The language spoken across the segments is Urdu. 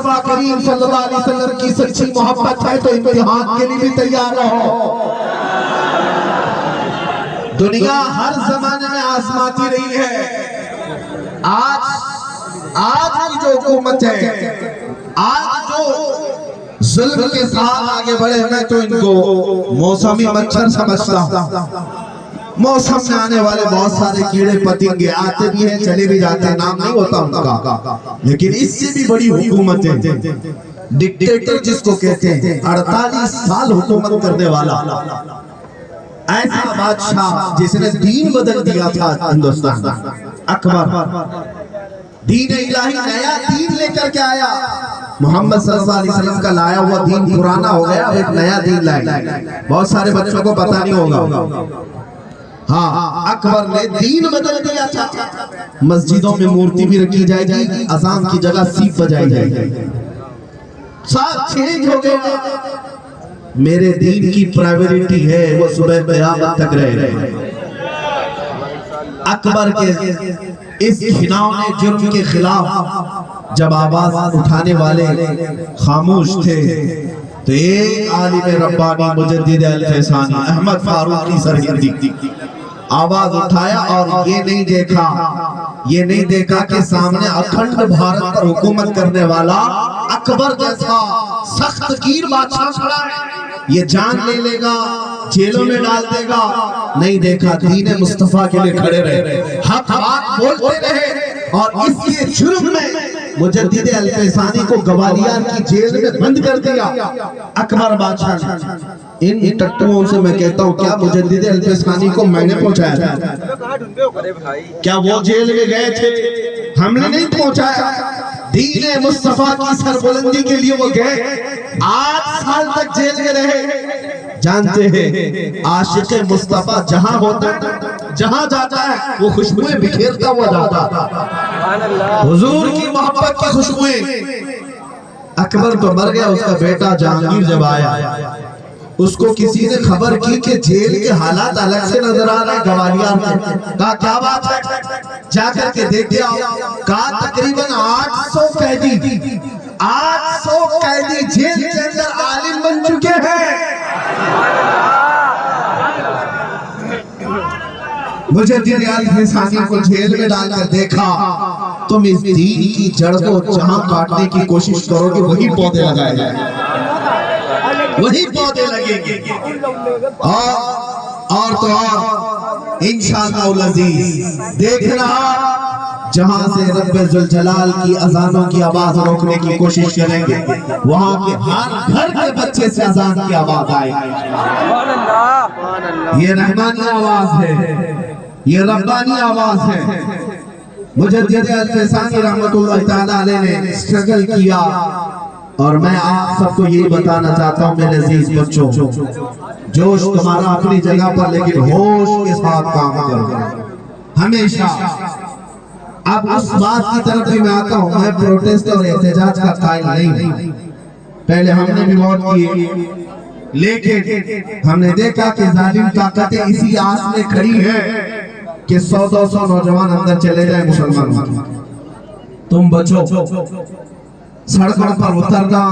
مصطفیٰ کریم صلی اللہ علیہ وسلم کی سچی محبت ہے تو امتحان کے لیے بھی تیار رہو۔ دنیا ہر زمانے میں آزماتی رہی ہے۔ آج کی جو حکومت ہے، آج جو ظلم کے ساتھ آگے بڑھے، میں تو ان کو موسمی مچھر سمجھتا ہوں۔ موسم میں آنے والے بہت سارے کیڑے پتنگے آتے بھی ہیں، چلے بھی جاتے ہیں، نام نہیں ہوتا ان کا، لیکن اس سے بھی بڑی حکومت ہے ڈکٹیٹر جس کو کہتے ہیں، 48 سال حکومت کرنے والا ایسا بادشاہ جس نے دین بدل دیا تھا ہندوستان، اکبر دین الہی نیا دین لے کر کے آیا۔ محمد صلی اللہ علیہ وسلم کا لایا ہوا دین پرانا ہو گیا، اب ایک نیا دین لائے۔ بہت سارے بچوں کو پتہ نہیں ہوگا، ہاں اکبر نے دین بدل دیا تھا۔ مسجدوں میں مورتی بھی رکھی جائے گی، اذان کی جگہ سیپ بجائی جائے گی، سب چینج ہو گیا۔ میرے دین کی پرائیوریٹی ہے وہ صبح قیامت تک رہے۔ اکبر کے اس گھناؤنے جرم کے خلاف جب آواز اٹھانے والے خاموش تھے تو ایک عالم ربانی مجدد الفیسانی احمد فاروقی سرہندی آواز اٹھایا اور یہ نہیں دیکھا کہ سامنے اکھنڈ بھارت پر حکومت کرنے والا اکبر جیسا سخت گیر بادشاہ کھڑا ہے، یہ جان لے لے گا، جیلوں میں ڈال دے گا۔ نہیں دیکھا، دین مصطفیٰ کے لیے کھڑے رہے، حق بات بولتے رہے، اور اس کے جرم میں مجدد الفیسانی کو گوالیار کی جیل میں بند کر دیا اکبر بادشاہ نے۔ ان ٹٹوؤں سے میں کہتا ہوں، کیا مجدد الفیسانی کو میں نے پہنچایا تھا؟ کیا وہ جیل میں گئے تھے؟ ہم نے نہیں پہنچایا۔ دین مصطفیٰ کی سربلندی کے لیے وہ گئے، 8 سال تک جیل میں رہے۔ جانتے ہیں عاشق مصطفیٰ جہاں ہوتا ہے، جہاں جاتا ہے وہ خوشبوئیں بکھیرتا ہوا جاتا، حضور کی محبت کی خوشبوئیں۔ اکبر تو مر گیا، اس کا بیٹا جہانگیر جب آیا، اس کو کسی نے خبر کی کہ جیل کے حالات الگ سے نظر آ رہے ہیں گوالیار میں۔ کہا کیا بات ہے؟ جا کر کے دیکھتے آؤ۔ کہا تقریباً 800 قیدی جیل کے اندر عالم بن چکے ہیں۔ مجدد الفیسانی کو جیل میں ڈال کر دیکھا، تم اس دین کی جڑ کو جہاں کاٹنے کی کوشش کرو گے وہی پودے لگائے جائیں، وہی پودے لگیں گے، اور تو اور انشاءاللہ العزیز دیکھنا، جہاں سے رب ذوالجلال کی اذانوں کی آواز روکنے کی کوشش کریں گے، وہاں کے ہر گھر کے بچے سے اذان کی آواز آئے گی۔ یہ رحمانی آواز ہے، یہ ربانی آواز ہے۔ مجدد الفیسانی رحمت اللہ تعالیٰ علیہ نے اسٹرگل کیا، اور میں آپ سب کو یہی بتانا چاہتا ہوں میرے عزیز بچوں، جوش تمہارا اپنی جگہ پر، لیکن ہوش کے ساتھ کام کرو ہمیشہ۔ اب اس بات کی طرف بھی میں آتا ہوں، میں پروٹیسٹ اور احتجاج کا قائل نہیں، پہلے ہم نے بھی بہت کیے، لیکن ہم نے دیکھا کہ ظالم طاقتیں اسی آس میں کھڑی ہیں کہ 100-200 نوجوان اندر چلے جائیں مسلمان۔ تم بچو، سڑکوں پر اترنا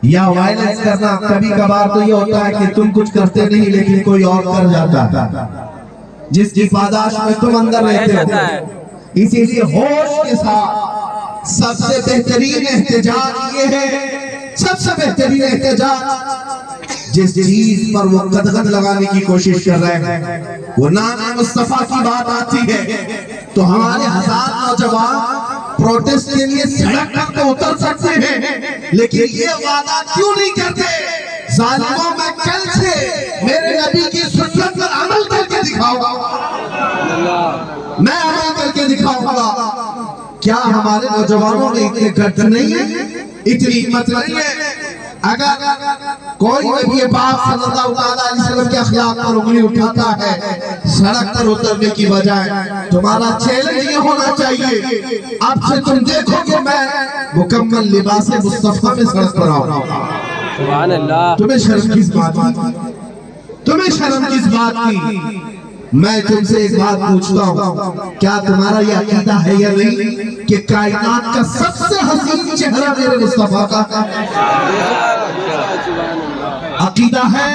یا وائلنس کرنا، کبھی کبھار تو یہ ہوتا ہے کہ تم کچھ کرتے نہیں لیکن کوئی اور کر جاتا ہے، جس کی پاداش میں تم اندر رہتے ہو۔ اسی لیے ہوش کے ساتھ سب سے بہترین احتجاج یہ ہے، سب سے بہترین احتجاج جس چیز پر وہ قدغن لگانے کی کوشش کر رہے ہیں، وہ نام مصطفیٰ کی بات آتی ہے تو ہمارے 1000 نوجوان پروٹیسٹ کے لیے سڑک پر تو اتر سکتے ہیں، لیکن یہ وعدہ کیوں نہیں کرتے؟ ظالموں، میں کل سے میرے نبی کی سنت پر عمل کر کے دکھاؤں گا، میں عمل کر کے دکھاؤں گا۔ کیا ہمارے نوجوانوں میں اتنے گٹ نہیں ہے، اتنی ہمت نہیں ہے؟ اگر کوئی نبی پاک صلی اللہ علیہ وسلم کے اخلاق پر انگلی اٹھاتا ہے سڑک پر اترنے کی بجائے، تمہارا چیلنج یہ ہونا چاہیے، اب سے تم دیکھو کہ میں مکمل لباس مصطفیٰ میں سڑک پر آؤں۔ تمہیں شرم کس بات کی؟ تمہیں شرم کس بات کی؟ میں تم سے ایک بات پوچھتا ہوں، کیا تمہارا یہ عقیدہ ہے یا نہیں کہ کائنات کا سب سے حسین چہرہ میرے مصطفیٰ کا عقیدہ ہے؟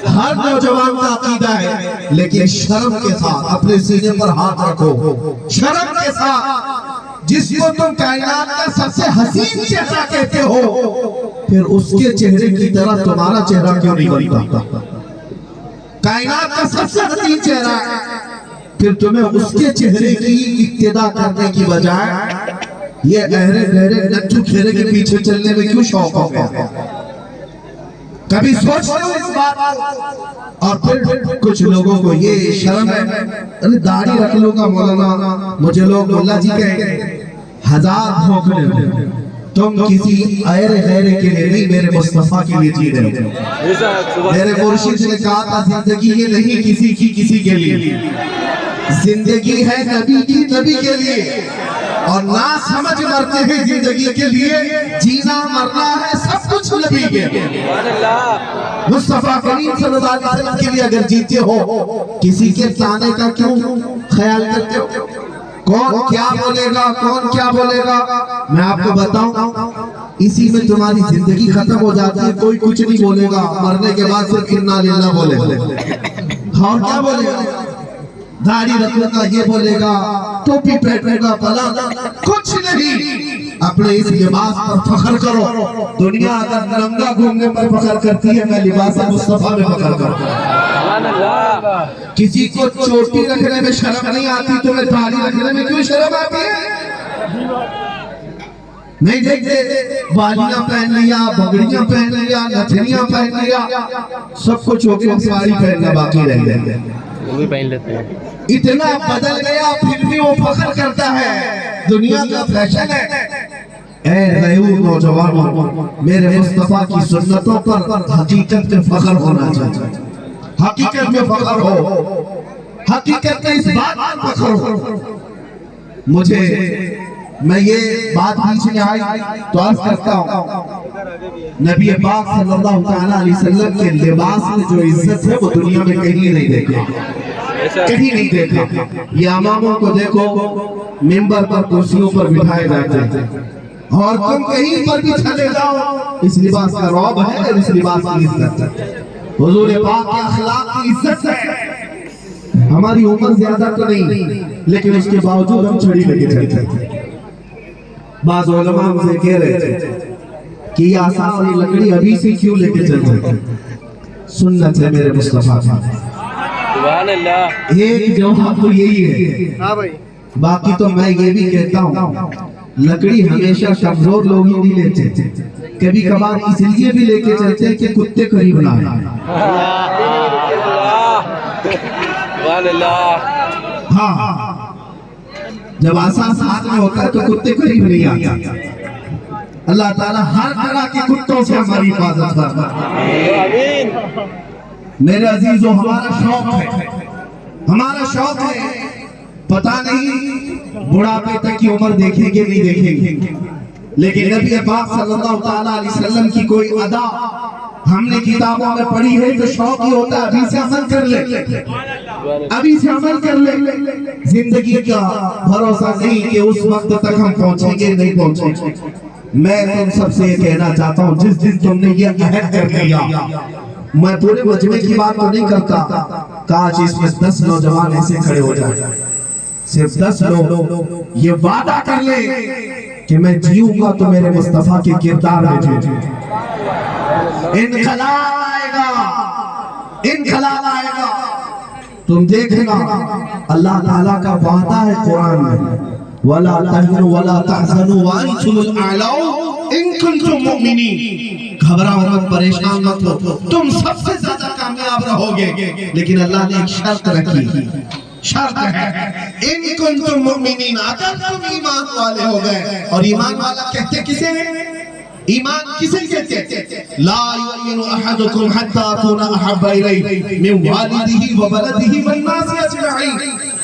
ہر نوجوان کا عقیدہ ہے، لیکن شرم کے ساتھ اپنے سینے پر ہاتھ رکھو، شرم کے ساتھ جس کو تم کائنات کا سب سے حسین چہرہ کہتے ہو، پھر اس کے چہرے کی طرح تمہارا چہرہ کیوں نہیں بنتا؟ کائنات کا سب سے حسین چہرہ ہے، پھر تمہیں اس کے چہرے کی اقتدا کرنے کی بجائے یہ گہرے گہرے نچو کھیرے کے پیچھے چلنے میں کیوں شوق ہو گیا؟ کبھی سوچتے ہو اس بات کو؟ اور پھر کچھ لوگوں کو یہ شرم ہے، ارے داڑھی رکھ لو گا مولانا، مجھے لوگ مولا جی کہیں، ہزار دھوکے دے، تم کسی غیر غیرے کے لیے نہیں، میرے مصطفیٰ کے لیے جی رہے ہو۔ میرے مرشد نے کہا تھا زندگی یہ نہیں کسی کی کسی کے لیے، زندگی ہے نبی کی نبی کے لیے، اور نہ سمجھ مرتے ہیں زندگی کے لیے، جینا مرنا ہے سب کچھ نبی کے لیے۔ مصطفیٰ کریم صلی اللہ علیہ وسلم کے لیے اگر جیتے ہو، کسی کے تانے کا کیوں خیال کرتے ہو؟ کون کیا بولے گا، کون کیا بولے گا؟ میں آپ کو بتاؤں، اسی میں تمہاری زندگی ختم ہو جاتی ہے۔ کوئی کچھ نہیں بولے گا، مرنے کے بعد صرف انا للہ بولے گا، اور کیا بولے گا؟ داڑھی رکھنے کا یہ بولے گا، ٹوپی پہننے کا پلا، کچھ نہیں۔ اپنے اس لباس پر فخر کرو۔ دنیا اگر ننگا گھومنے پر فخر کرتی ہے، میں لباس مصطفیٰ میں فخر کرتا ہوں۔ کسی کو چوٹی رکھنے میں شرم نہیں آتی، تمہیں داڑھی رکھنے میں کیوں شرم آتی ہے؟ نہیں دیکھتے بالیاں پہن لیا، بگڑیاں پہن لیا، نتھنیاں پہن لیا، سب کو چوٹی سواری پہننا باقی رہ گئے، وہ بھی پہن لیتے ہیں۔ اتنا بدل گیا، پھر بھی وہ فخر کرتا ہے، دنیا کا فیشن ہے۔ اے غیور نوجوانوں، میرے مصطفیٰ کی سنتوں پر حقیقت میں فخر ہونا چاہیے، حقیقت میں فخر ہو، حقیقت میں اس بات پر فخر ہو۔ مجھے میں یہ بات بیچ میں آئی تو عرض کرتا ہوں، نبی پاک صلی اللہ علیہ وسلم کے لباس میں جو عزت ہے وہ دنیا میں کہیں نہیں دیکھا، کہیں نہیں دیکھا۔ یہ اماموں کو دیکھو، منبر پر کرسیوں پر بٹھائے جاتے ہیں، اور تم کہیں پر بھی چلے جاؤ، اس لباس کا رعب ہے، اس لباس کی عزت ہے، حضور پاک کے اخلاق کی عزت ہے۔ ہماری عمر زیادہ تو نہیں، لیکن اس کے باوجود ہم چھڑی لے کے چلتے ہیں۔ بعض علماء ہم سے کہہ رہے تھے کہ یہ آسان اور یہ لکڑی ابھی سے کیوں لے کے چلتے ہیں؟ سنت ہے میرے مصطفیٰ کا۔ سبحان اللہ۔ ایک جواب تو یہی ہے، باقی تو میں یہ بھی کہتا ہوں، لکڑی ہمیشہ کمزور لوگ ہی نہیں لیتے، کبھی کبھار اس لیے بھی لے کے چلتے ہیں کہ کتے قریب نہ آئیں۔ ہاں، جب آسان ساتھ میں ہوتا ہے تو کتے قریب نہیں آتے۔ اللہ تعالیٰ ہر طرح کے کتوں سے ہماری حفاظت فرمائے۔ میرے عزیزو، ہمارا شوق ہے، ہمارا شوق ہے، پتہ نہیں بڑھاپے تک کی عمر دیکھیں گے نہیں دیکھیں گے، لیکن نبی پاک صلی اللہ علیہ وسلم کی کوئی ادا ہم نے کتابوں میں پڑھی ہے تو شوق ہی ہوتا ہے ابھی سے عمل کر لے، ابھی سے عمل کر لے۔ زندگی کا بھروسہ نہیں کہ اس وقت تک ہم پہنچیں گے نہیں پہنچیں گے۔ میں تم سب سے یہ کہنا چاہتا ہوں، جس دن تم نے یہ عہد کر لیا، میں پورے مجمع کی بات تو نہیں کرتا، کاش اس میں 10 نوجوان ایسے کھڑے ہو جائیں، صرف 10 لوگ یہ وعدہ کر لیں کہ میں جیوں گا تو میرے مصطفیٰ کے کردار میں جیوں گا۔ انقلاب آئے گا، انقلاب آئے گا، تم دیکھنا اللہ تعالیٰ کا وعدہ ہے قرآن میں، وَلَا تَهِنُوا وَلَا تَحْزَنُوا وَأَنْتُمُ الْأَعْلَوْنَ إِن كُنتُم مُؤْمِنِينَ۔ گھبراؤ مت، پریشان مت ہو، تم سب سے زیادہ کامیاب رہو گے، لیکن اللہ نے ایک شرط رکھی، شرط ہے ان کنتم مؤمنین، اگر تم ایمان والے ہو گئے۔ اور ایمان والا کہتے کسے ہیں؟ ایمان کسے کہتے ہیں؟ لا یؤمن احدکم حتی اکون احب الیہ من والدہ وولدہ والناس اجمعین۔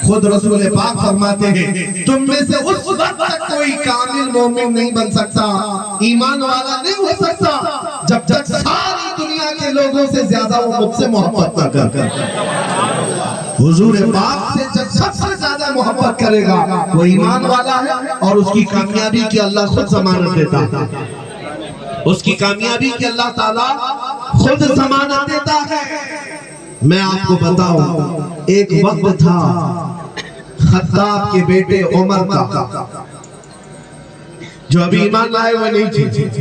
خود رسول پاک فرماتے ہیں تم میں سے اس وقت تک کوئی کامل مومن نہیں بن سکتا، ایمان والا نہیں ہو سکتا، جب تک ساری دنیا کے لوگوں سے زیادہ وہ مجھ سے محبت نہ کر۔ حضور پاک سے جب سب سے زیادہ محبت کرے گا وہ ایمان والا ہے، اور اس کی کامیابی کی اللہ خود ضمانت دیتا ہے، اس کی کامیابی کی اللہ تعالیٰ خود ضمانت دیتا ہے۔ میں آپ کو بتاؤں، ایک وقت تھا خطاب کے بیٹے عمر کا جو ابھی ایمان لائے ہوئے نہیں تھے،